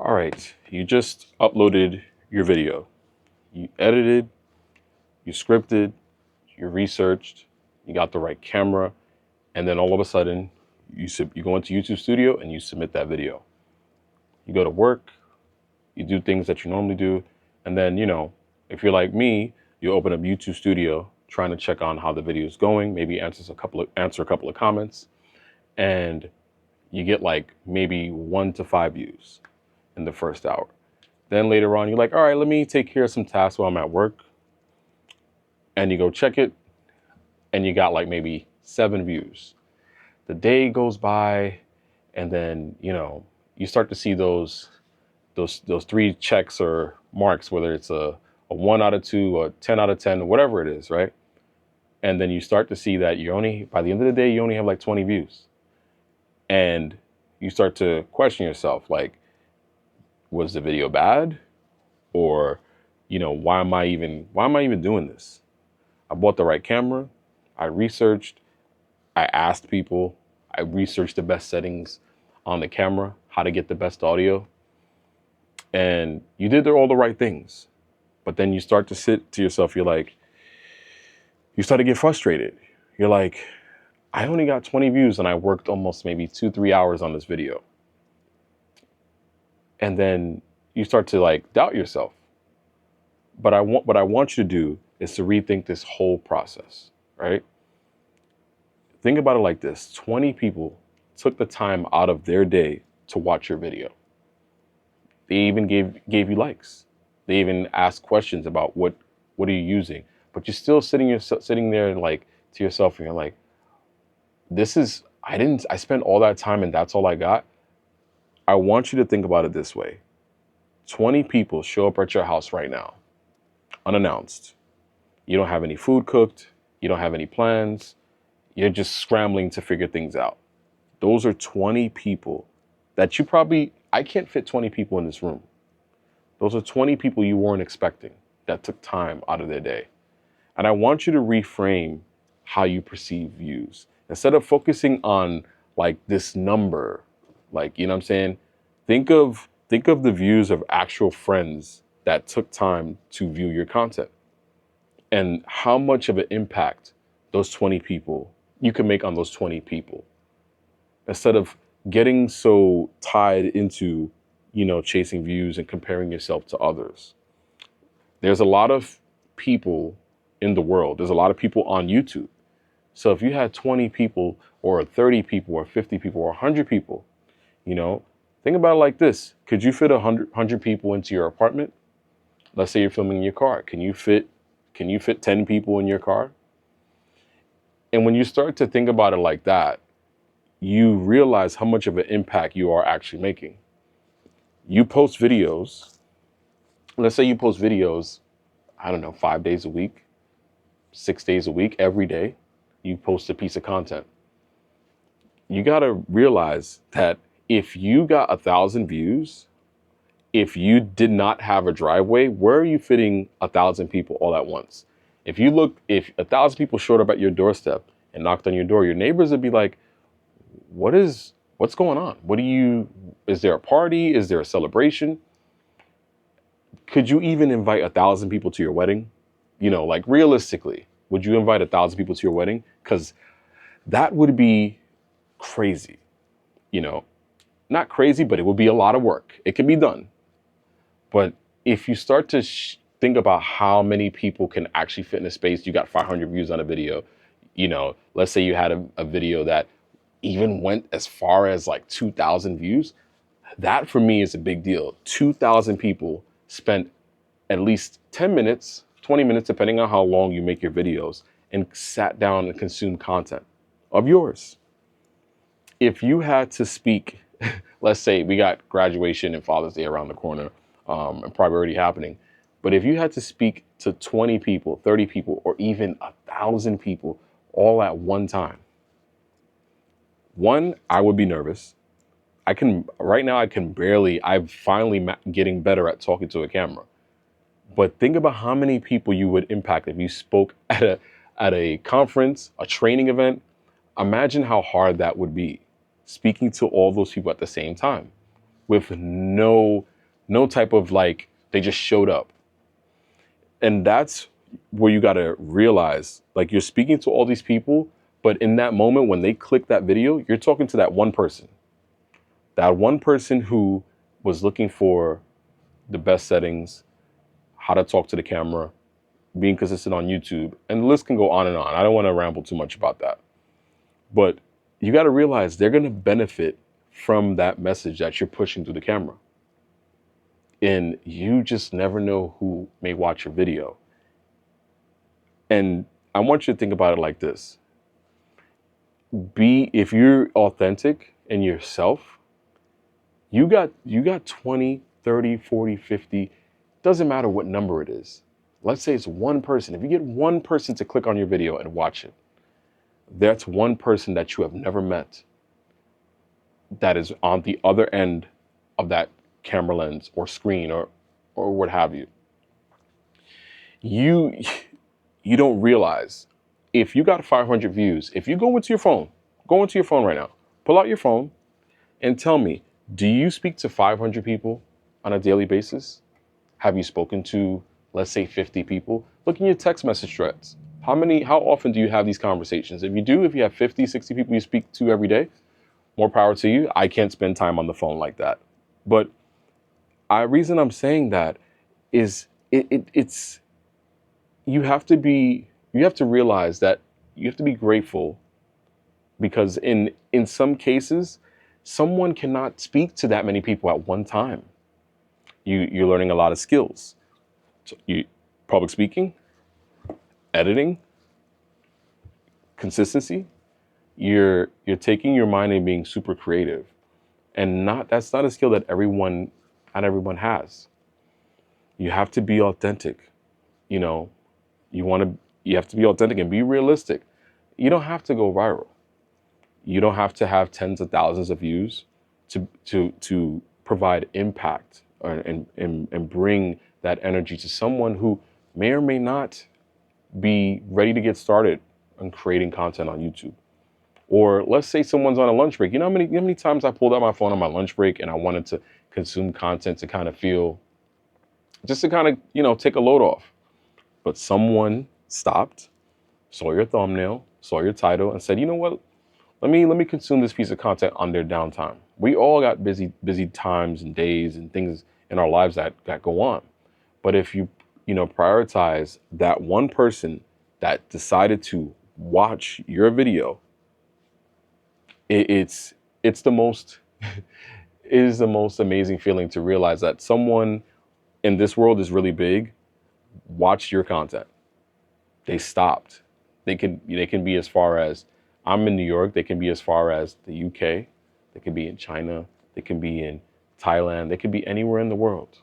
All right, you just uploaded your video. You edited, you scripted, you researched, you got the right camera, and then all of a sudden, you go into YouTube Studio and you submit that video. You go to work, you do things that you normally do, and then, if you're like me, you open up YouTube Studio trying to check on how the video is going, maybe answer a couple of comments, and you get like maybe 1 to 5 views in the first hour. Then later on, you're like, all right, let me take care of some tasks while I'm at work. And you go check it, and you got like maybe 7 views. The day goes by, and then, you start to see those 3 checks or marks, whether it's a 1 out of 2 or 10 out of 10, whatever it is, right? And then you start to see that by the end of the day, you only have like 20 views. And you start to question yourself, like, was the video bad? Or, why am I even doing this? I bought the right camera. I researched. I asked people. I researched the best settings on the camera, how to get the best audio. And you did all the right things. But then you start to sit to yourself, you start to get frustrated. You're like, I only got 20 views and I worked almost maybe 2-3 hours on this video. And then you start to like doubt yourself. But what I want you to do is to rethink this whole process, right? Think about it like this. 20 people took the time out of their day to watch your video. They even gave you likes. They even asked questions about what are you using? But you're still sitting there and like to yourself, and you're like, I spent all that time and that's all I got. I want you to think about it this way. 20 people show up at your house right now, unannounced. You don't have any food cooked. You don't have any plans. You're just scrambling to figure things out. Those are 20 people that I can't fit 20 people in this room. Those are 20 people you weren't expecting that took time out of their day. And I want you to reframe how you perceive views. Instead of focusing on like this number, like, you know what I'm saying? Think of the views of actual friends that took time to view your content and how much of an impact those 20 people, you can make on those 20 people. Instead of getting so tied into, chasing views and comparing yourself to others. There's a lot of people in the world. There's a lot of people on YouTube. So if you had 20 people or 30 people or 50 people or 100 people, think about it like this. Could you fit 100 people into your apartment? Let's say you're filming in your car. Can you fit 10 people in your car? And when you start to think about it like that, you realize how much of an impact you are actually making. You post videos. Let's say you post videos, 5 days a week, 6 days a week, every day. You post a piece of content. You got to realize that if you got 1,000 views, if you did not have a driveway, where are you fitting 1,000 people all at once? If 1,000 people showed up at your doorstep and knocked on your door, your neighbors would be like, what's going on? Is there a party? Is there a celebration? Could you even invite 1,000 people to your wedding? Like realistically, would you invite 1,000 people to your wedding? Because that would be crazy. Not crazy, but it would be a lot of work. It can be done. But if you start to think about how many people can actually fit in a space, you got 500 views on a video, let's say you had a video that even went as far as like 2,000 views. That for me is a big deal. 2,000 people spent at least 10 minutes, 20 minutes, depending on how long you make your videos, and sat down and consumed content of yours. If you had to speak, let's say we got graduation and Father's Day around the corner, and probably already happening. But if you had to speak to 20 people, 30 people, or even 1,000 people all at one time, I would be nervous. Right now I'm finally getting better at talking to a camera. But think about how many people you would impact if you spoke at a conference, a training event. Imagine how hard that would be, speaking to all those people at the same time with no No type of like, they just showed up. And that's where you got to realize, like, you're speaking to all these people, but in that moment when they click that video, you're talking to that one person. That one person who was looking for the best settings, how to talk to the camera, being consistent on YouTube, and the list can go on and on. I don't want to ramble too much about that. But you got to realize they're going to benefit from that message that you're pushing through the camera. And you just never know who may watch your video. And I want you to think about it like this. If you're authentic in yourself, you got 20, 30, 40, 50, doesn't matter what number it is. Let's say it's one person. If you get one person to click on your video and watch it, that's one person that you have never met that is on the other end of that camera lens or screen or what have you. You don't realize, if you got 500 views, if you go into your phone right now, pull out your phone and tell me, do you speak to 500 people on a daily basis? Have you spoken to, let's say, 50 people? Look in your text message threads. How often do you have these conversations? If you have 50, 60 people you speak to every day, more power to you. I can't spend time on the phone like that. But reason I'm saying that is it's you have to realize that you have to be grateful, because in some cases, someone cannot speak to that many people at one time. You're learning a lot of skills. So public speaking, editing, consistency. You're taking your mind and being super creative, and that's not a skill that everyone has. You have to be authentic. You know, you have to be authentic and be realistic. You don't have to go viral. You don't have to have tens of thousands of views to provide impact and bring that energy to someone who may or may not be ready to get started on creating content on YouTube. Or let's say someone's on a lunch break. You know how many times I pulled out my phone on my lunch break and I wanted to consume content to kind of take a load off. But someone stopped, saw your thumbnail, saw your title, and said, you know what? Let me consume this piece of content on their downtime. We all got busy times and days and things in our lives that go on. But if you prioritize that one person that decided to watch your video, it's the most it is the most amazing feeling to realize that someone in this world is really big watched your content. They stopped. They can be as far as, I'm in New York, they can be as far as the UK, they can be in China, they can be in Thailand, they can be anywhere in the world.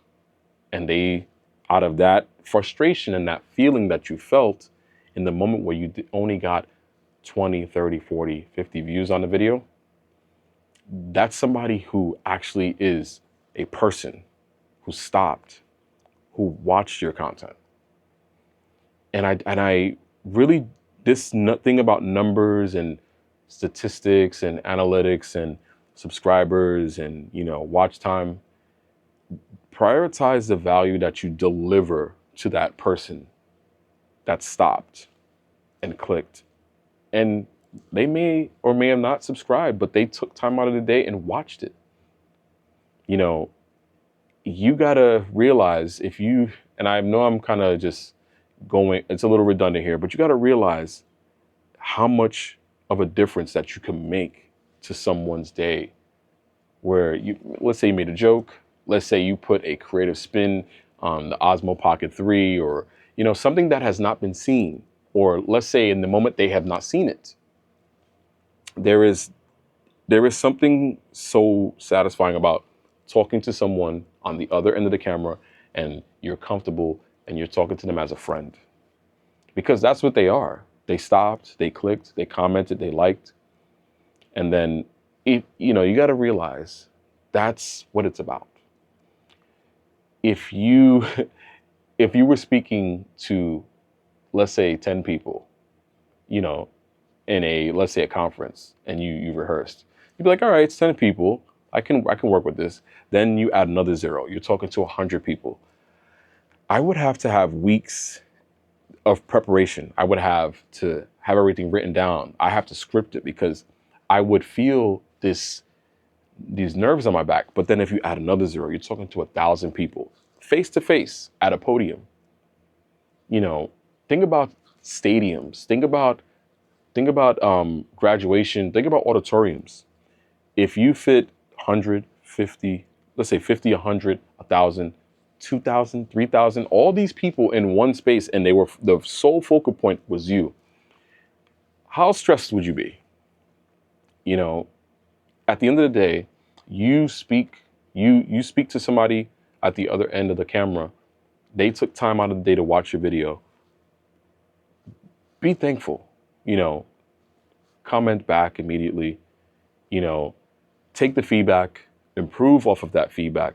And they, out of that frustration and that feeling that you felt in the moment where you only got 20, 30, 40, 50 views on the video, that's somebody who actually is a person who stopped, who watched your content. And I really, this thing about numbers and statistics and analytics and subscribers and watch time, prioritize the value that you deliver to that person that stopped and clicked. And they may or may have not subscribed, but they took time out of the day and watched it. You gotta realize, and I know I'm kind of just going, it's a little redundant here, but you gotta realize how much of a difference that you can make to someone's day. Where let's say you made a joke, let's say you put a creative spin on the Osmo Pocket 3, or something that has not been seen, or let's say in the moment they have not seen it. There is something so satisfying about talking to someone on the other end of the camera, and you're comfortable and you're talking to them as a friend, because that's what they are. They stopped, they clicked, they commented, they liked. And then you got to realize that's what it's about. If you were speaking to, let's say, 10 people, in let's say a conference, and you rehearsed, you'd be like, all right, it's 10 people. I can work with this. Then you add another zero. You're talking to 100 people. I would have to have weeks of preparation. I would have to have everything written down. I have to script it because I would feel these nerves on my back. But then if you add another zero, you're talking to 1,000 people face to face at a podium. You know, think about stadiums. Think about graduation. Think about auditoriums. If you fit 150, let's say 50, 100, 1,000, 2,000, 3,000, all these people in one space, and they were the sole focal point was you. How stressed would you be? You know, at the end of the day, you speak you speak to somebody at the other end of the camera. They took time out of the day to watch your video. Be thankful. You know, comment back immediately. You know, take the feedback, improve off of that feedback,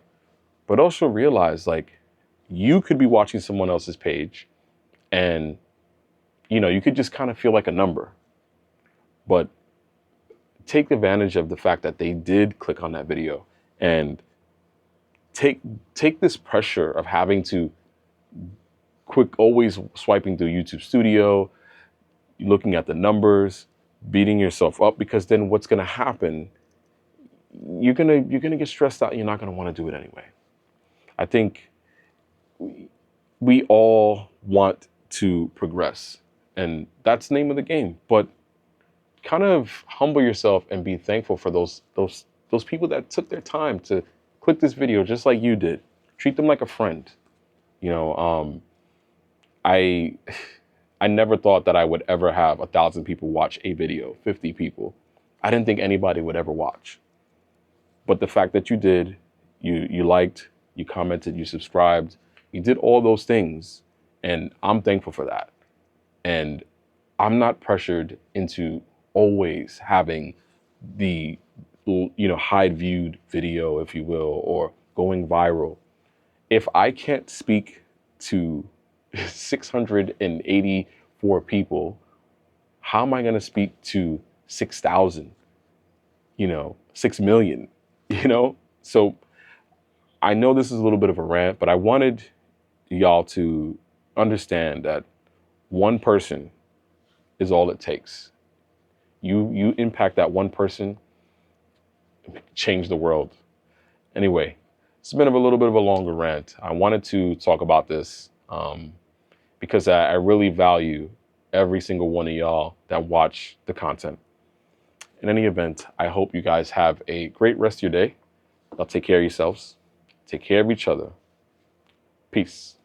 but also realize like you could be watching someone else's page and you could just kind of feel like a number. But take advantage of the fact that they did click on that video and take this pressure of having to always swiping through YouTube Studio, looking at the numbers, beating yourself up, because then what's going to happen, you're gonna get stressed out and you're not going to want to do it anyway. I think we all want to progress, and that's the name of the game. But kind of humble yourself and be thankful for those people that took their time to click this video just like you did. Treat them like a friend. I I never thought that I would ever have 1,000 people watch a video, 50 people. I didn't think anybody would ever watch. But the fact that you did, you liked, you commented, you subscribed, you did all those things, and I'm thankful for that. And I'm not pressured into always having the high viewed video, if you will, or going viral. If I can't speak to 684 people, how am I going to speak to 6,000, 6 million, So I know this is a little bit of a rant, but I wanted y'all to understand that one person is all it takes. You impact that one person, change the world. Anyway, it's been a little bit of a longer rant. I wanted to talk about this because I really value every single one of y'all that watch the content. In any event, I hope you guys have a great rest of your day. Y'all take care of yourselves. Take care of each other. Peace.